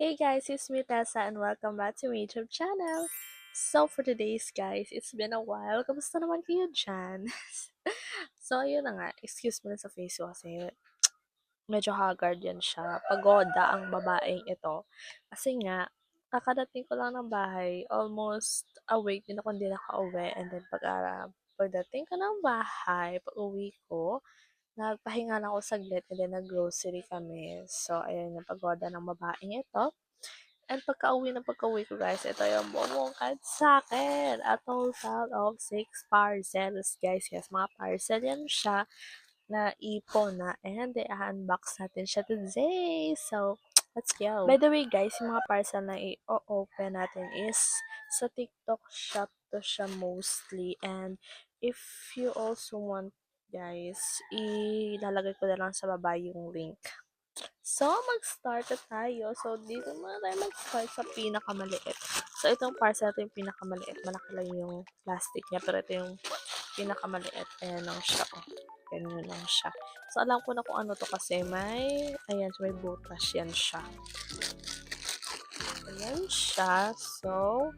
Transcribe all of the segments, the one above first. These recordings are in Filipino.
Hey guys, it's me Tessa and welcome back to my YouTube channel. So for today's guys, it's been a while. Kamusta naman kayo dyan? So yun na nga, excuse me sa face ko kasi medyo haggard yan siya. Pagoda ang babaeng ito. Kasi nga, kakadating ko lang ng bahay, almost a week din ako hindi nakauwi. And then pagdating ko ng bahay, pag uwi ko, nagpahinga lang ako saglit and then nag-grocery kami. So, ayan yung pagoda ng babaeng ito. And pagka-uwi ko guys, ito yung bumungad sa akin. A total of 6 parcels guys. Yes, mga parcel yan siya na ipon na. And i-unbox natin siya today. So, let's go. By the way guys, yung mga parcel na i-open natin is sa TikTok shop to siya mostly. And if you also want guys, ilalagay ko na lang sa baba yung link. So, mag-start na tayo. So, dito muna tayo mag-start sa pinakamaliit. So, itong parcel ito yung pinakamaliit. Malaki lang yung plastic niya. Pero ito yung pinakamaliit. Ayan lang siya. Oh. Ganyan lang siya. So, alam ko na kung ano to kasi ayan, may butas. Yan siya. Ayan siya. So,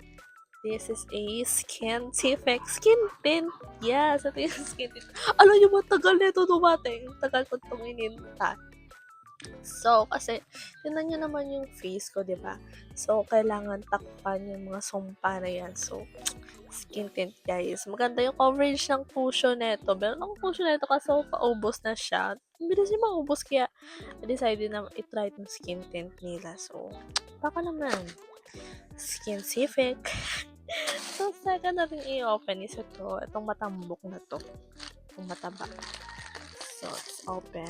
this is a Skintific skin tint. Yes, ito yung skin tint. Alam nyo, matagal na ito dumating. Tagal ko itong ininta. So, kasi, tinan nyo naman yung face ko, di ba? So, kailangan takpan yung mga sumpa na yan. So, skin tint, guys. Maganda yung coverage ng cushion neto. Meron akong cushion neto kasi paubos na siya. Bilis niya maubos, kaya decided na itry itong skin tint nila. So, baka naman. Skintific. So, second natin i-open is ito. Itong matambok na to. Itong mataba. So, let's open.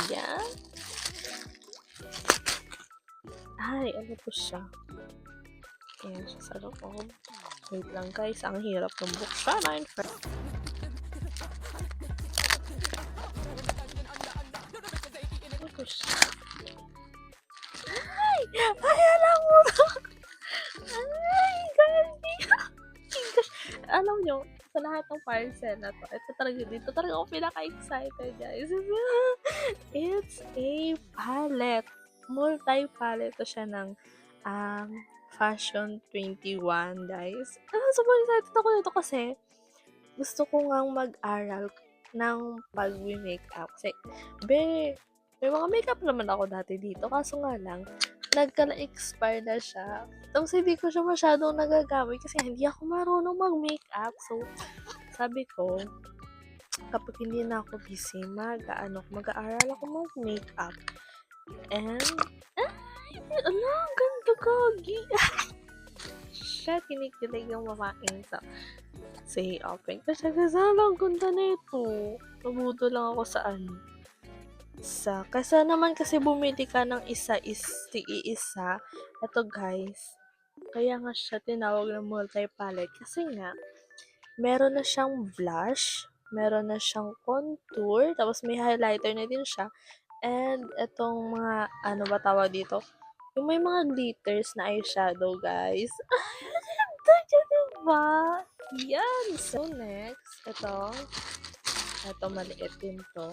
Ayan. Ay, ano po siya? Ayan siya sa loob. Wait lang guys, ang hirap ng buksan. Ano po siya? Ay! Ay, alam mo! Ay, gabi! Alam nyo, sa lahat ng parcel na to, dito talaga ako pinaka-excited guys. It's a palette. Multi-palette to siya ng Fashion 21 guys. Sobrang excited ako nito kasi gusto ko ngang mag-aral ng pag-makeup. Kasi, may mga makeup naman ako dati dito. Kaso nga lang, nagka-expire na siya. Tapos hindi ko siya masyadong nagagamit kasi hindi ako marunong mag-makeup. So, sabi ko, kapag hindi na ako busy, mag-aaral ako mag-makeup. And, ala, ang ganda kagi. Siya, kinikilig yung mamaking to. Say, open ko siya. Kasi ang ganda na ito. Nabuto lang ako sa Kasa naman kasi bumili ka ng iisa. Ito guys. Kaya nga siya tinawag ng multi-palette. Kasi nga, meron na siyang blush. Meron na siyang contour. Tapos may highlighter na din siya. And itong mga, ano ba tawag dito? Yung may mga glitters na eyeshadow, guys. Ay, ganda siya, diba? Yan. So, next, ito maliit din to.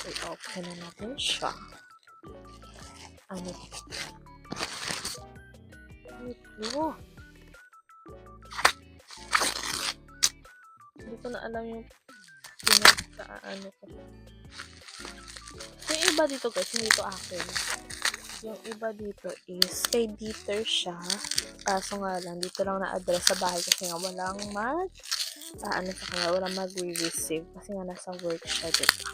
I-open na natin siya. Ano? Ito. Hindi ko na alam yung pinagkaano ko. Yung iba dito, guys, hindi ito akin. Yung iba dito is kay Dieter siya. Kaso nga lang, dito lang na-address sa bahay kasi nga walang walang mag-receive kasi nga nasa work siya dito.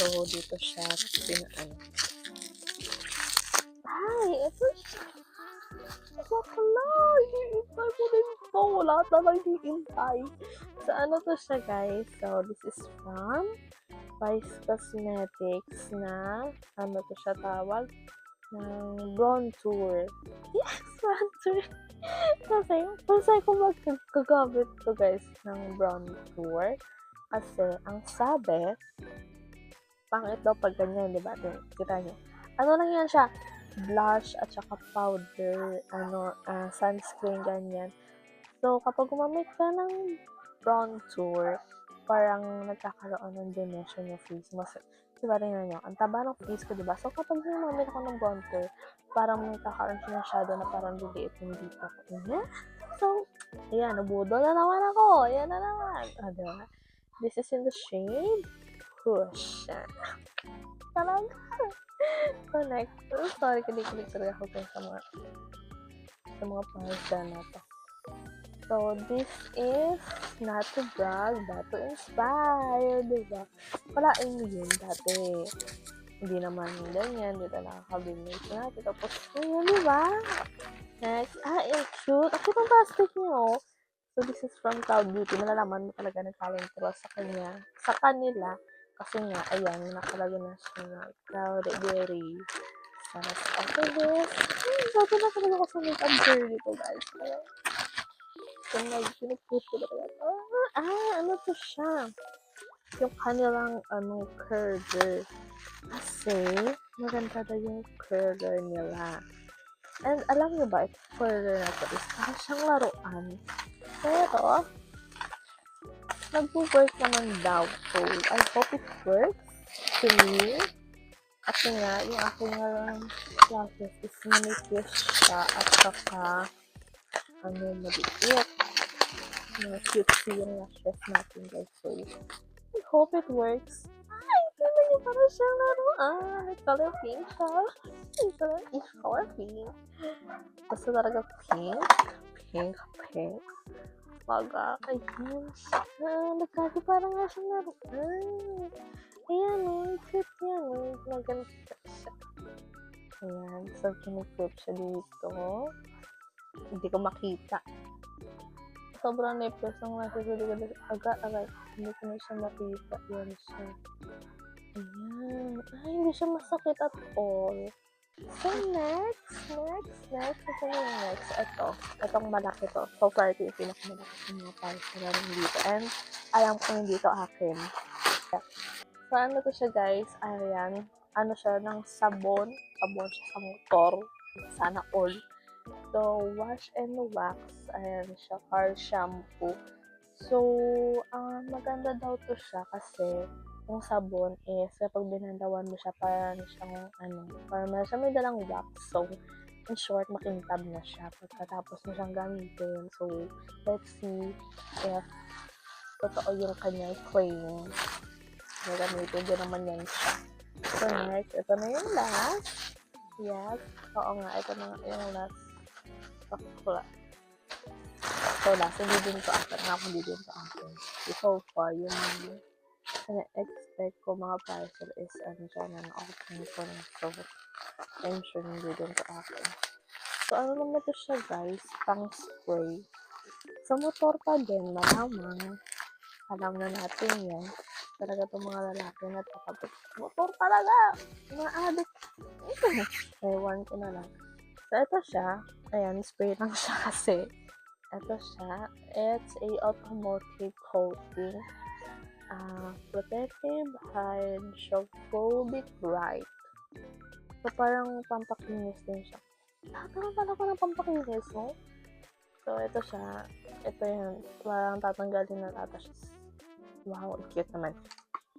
So, dito siya Ay, ito siya. Bakla, hihintay mo din ito. Lahat na lang hihintay. So, ano to siya, guys? So, this is from Vice Cosmetics na, ano to siya tawag? Ng Bronzer. Yes, Bronzer. Kasi, first time ko magkagamit to guys ng Bronzer. Kasi, ang sabi, pangit daw pag ganyan, diba? Kita nyo. Ano lang yan siya? Blush at saka powder, sunscreen, ganyan. So, kapag gumamit ka ng Bronzer, parang nagkakaroon ng dimension yung face mo. Diba, tingnan nyo, ang taba ng face ko, diba? So, kapag gumamit ako ng bronzer, parang may kakaroon siya ng shadow na parang liliit yung dito ko. Yeah. So, ayan, nabudol na naman ako. Ayan na naman. Diba? This is in the shade Push. Talaga. So, next. Sorry, kilig-kilig talaga ako sa mga palette na to. So, this is not to brag, but to inspire, diba? Kalain mo yun dati. Hindi naman ganyan, dito nakakabinate natin. Tapos, yun, diba? Next, cute. Ang cute ang plastic niyo. So, this is from Cloud Beauty. Malalaman mo talaga nag-talentro sa kanila. Kasi nga, ayan, nakalagay na siya na Cloud Beauty. Tapos, after this, sabi na talaga ako sa makeup journey ko, guys. So, pinag-push ko talaga. Ano to siya? Yung kanilang, curler. Kasi, maganda na yung curler nila. And alam niyo ba, ito curler na to is parang siyang laruan. Pero, nag-work naman daw. So, I hope it works to me. Kasi nga, yung aking lashes is manipis siya at saka maliit. Cute yung lashes natin, guys. So, I hope it works. Ay, tingnan niyo parang siyang laruan. Color pink siya. It's color pink. Basta talaga pink. Pink. Ayun siya. Nagkasi parang nga siyang laruan. Ayan cute yan maganda siya. Ayan, so kiniflip siya dito. Hindi ko makita. Sobrang nipis ng nasa sa likod. Agad. Hindi ko na siya makita. Yan siya. Ayan. Hindi siya masakit at all. So, next. Ito yung next. Itong malaki to. So far, ito yung pinakamalaki sa mga parcel dito. And, alam ko hindi to akin. So, ano to siya, guys? Ayan. Ano siya, ng sabon. Sabon siya sa motor. Sana all. So, wash and wax. Ayan siya, car shampoo. So, maganda daw to siya kasi yung sabon is kapag binandawan mo siya parang siyang may dalang wax. So, in short, makintab na siya pagkatapos mo siyang gamitin. So, let's see if totoo yung kanyang claim. Gagamitin din naman yan siya. So, next, ito na yung last. Yes. Oo nga, ito na yung last. So, last, hindi din to akin. So far, yung expect ko mga parcel is dyan na na-open ko na. So, I'm sure hindi din to akin. So, ano naman to siya, guys? Pang spray. Sa motor pa din, malamang. Alam na natin yan. Talaga itong mga lalaki na tapos motor talaga. Mga addict. Ewan ko na lang. So, ito siya. Ayan, spray lang siya kasi. Ito siya. It's a automotive coating. Protective hydrophobic bright. So, parang pampakinis din siya. Naman pala ko ng pampakinis, no? So, ito siya. Ito yun. Parang tatanggalin na siya. Wow, cute naman.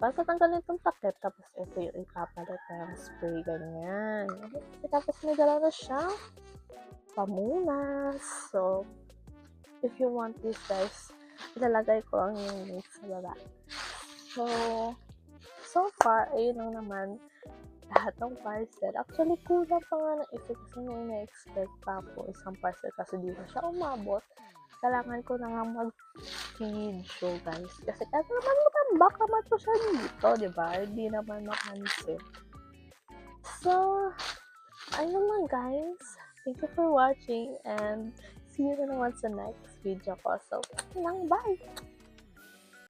Para tatanggalin itong takip, tapos ito yung ipapalit ng spray, ganyan. Okay, tapos may dala na siya. Pamunas. So, if you want this, guys, ilalagay ko lang yung link sa baba. So far, ayun lang naman lahat ng parcel. Actually, kulang pa nga ng isa kasi may na-expect pa po isang parcel kasi di na siya umabot. Kailangan ko na nga mag-video, guys. Kasi eto naman matambak naman to siya dito, diba? Hindi naman makansin. So, ayun lang, guys. Thank you for watching and see you na naman sa next video ko. So, bye!